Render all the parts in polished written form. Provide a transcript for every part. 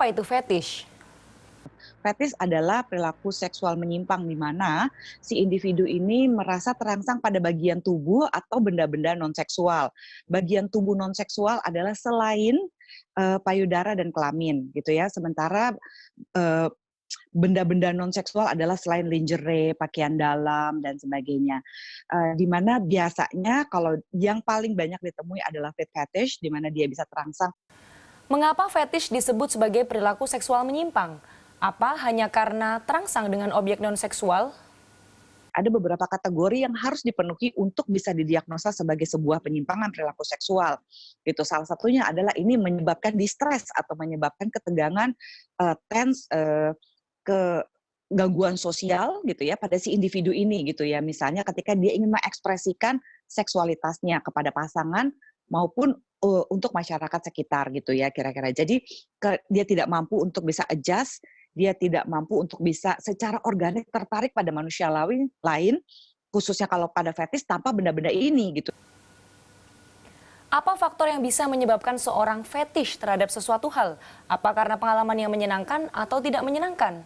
Apa itu fetish? Fetish adalah perilaku seksual menyimpang di mana si individu ini merasa terangsang pada bagian tubuh atau benda-benda non-seksual. Bagian tubuh non-seksual adalah selain, payudara dan kelamin gitu ya, sementara, eee, benda-benda non-seksual adalah selain lingerie, pakaian dalam, dan sebagainya. Di mana biasanya kalau yang paling banyak ditemui adalah foot fetish, di mana dia bisa terangsang. Mengapa fetish disebut sebagai perilaku seksual menyimpang? Apa hanya karena terangsang dengan objek non-seksual? Ada beberapa kategori yang harus dipenuhi untuk bisa didiagnosa sebagai sebuah penyimpangan perilaku seksual, gitu. Salah satunya adalah ini menyebabkan distress atau menyebabkan ketegangan, tense, ke gangguan sosial gitu ya pada si individu ini gitu ya. Misalnya ketika dia ingin mengekspresikan seksualitasnya kepada pasangan maupun, untuk masyarakat sekitar gitu ya kira-kira. Jadi dia tidak mampu untuk bisa adjust, dia tidak mampu untuk bisa secara organik tertarik pada manusia lain, khususnya kalau pada fetish tanpa benda-benda ini gitu. Apa faktor yang bisa menyebabkan seorang fetish terhadap sesuatu hal? Apa karena pengalaman yang menyenangkan atau tidak menyenangkan?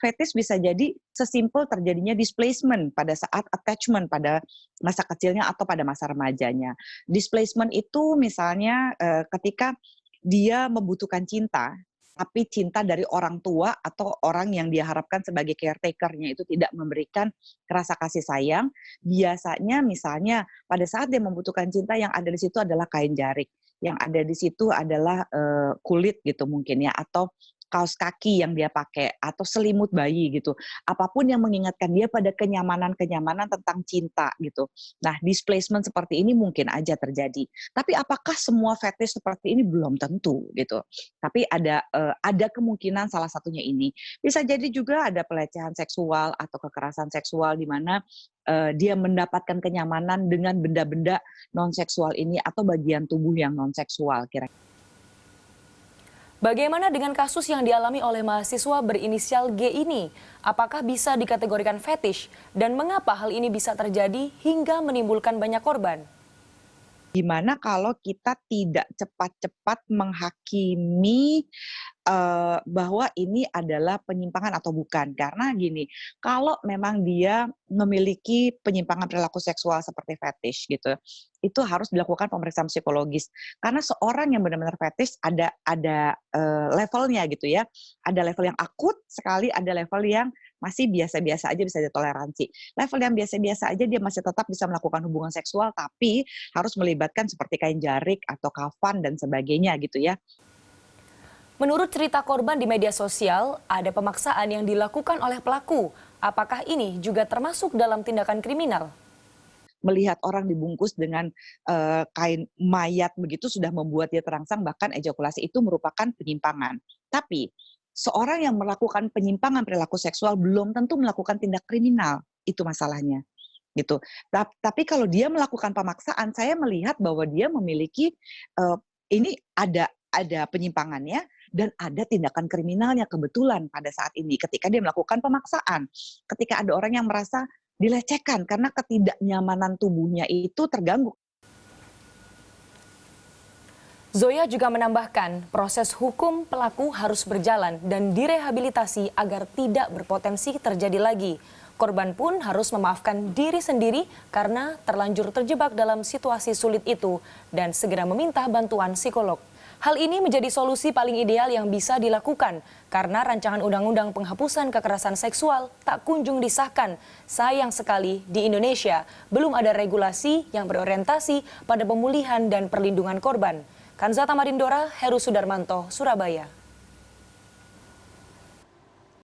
Fetish bisa jadi sesimpel terjadinya displacement pada saat attachment pada masa kecilnya atau pada masa remajanya. Displacement itu misalnya, ketika dia membutuhkan cinta, tapi cinta dari orang tua atau orang yang dia harapkan sebagai caretaker-nya itu tidak memberikan rasa kasih sayang, biasanya misalnya pada saat dia membutuhkan cinta yang ada di situ adalah kain jarik, yang ada di situ adalah, kulit gitu mungkin ya, atau kaos kaki yang dia pakai, atau selimut bayi gitu. Apapun yang mengingatkan dia pada kenyamanan-kenyamanan tentang cinta gitu. Nah, displacement seperti ini mungkin aja terjadi. Tapi apakah semua fetish seperti ini? Belum tentu gitu. Tapi ada kemungkinan salah satunya ini. Bisa jadi juga ada pelecehan seksual atau kekerasan seksual di mana, dia mendapatkan kenyamanan dengan benda-benda non-seksual ini atau bagian tubuh yang non-seksual kira. Bagaimana dengan kasus yang dialami oleh mahasiswa berinisial G ini? Apakah bisa dikategorikan fetish? Dan mengapa hal ini bisa terjadi hingga menimbulkan banyak korban? Gimana kalau kita tidak cepat-cepat menghakimi, bahwa ini adalah penyimpangan atau bukan. Karena gini, kalau memang dia memiliki penyimpangan perilaku seksual seperti fetish gitu, itu harus dilakukan pemeriksaan psikologis. Karena seorang yang benar-benar fetish ada levelnya gitu ya. Ada level yang akut sekali, ada level yang masih biasa-biasa aja bisa ditoleransi. Level yang biasa-biasa aja dia masih tetap bisa melakukan hubungan seksual, tapi harus melibatkan seperti kain jarik atau kafan dan sebagainya gitu ya. Menurut cerita korban di media sosial, ada pemaksaan yang dilakukan oleh pelaku. Apakah ini juga termasuk dalam tindakan kriminal? Melihat orang dibungkus dengan, kain mayat begitu sudah membuat dia terangsang, bahkan ejakulasi itu merupakan penyimpangan. Tapi, seorang yang melakukan penyimpangan perilaku seksual belum tentu melakukan tindak kriminal, itu masalahnya, gitu. Tapi kalau dia melakukan pemaksaan, saya melihat bahwa dia memiliki, ini ada penyimpangannya dan ada tindakan kriminalnya kebetulan pada saat ini ketika dia melakukan pemaksaan. Ketika ada orang yang merasa dilecehkan karena ketidaknyamanan tubuhnya itu terganggu. Zoya juga menambahkan, proses hukum pelaku harus berjalan dan direhabilitasi agar tidak berpotensi terjadi lagi. Korban pun harus memaafkan diri sendiri karena terlanjur terjebak dalam situasi sulit itu dan segera meminta bantuan psikolog. Hal ini menjadi solusi paling ideal yang bisa dilakukan karena rancangan undang-undang penghapusan kekerasan seksual tak kunjung disahkan. Sayang sekali di Indonesia belum ada regulasi yang berorientasi pada pemulihan dan perlindungan korban. Kanzata Marindora, Heru Sudarmanto, Surabaya.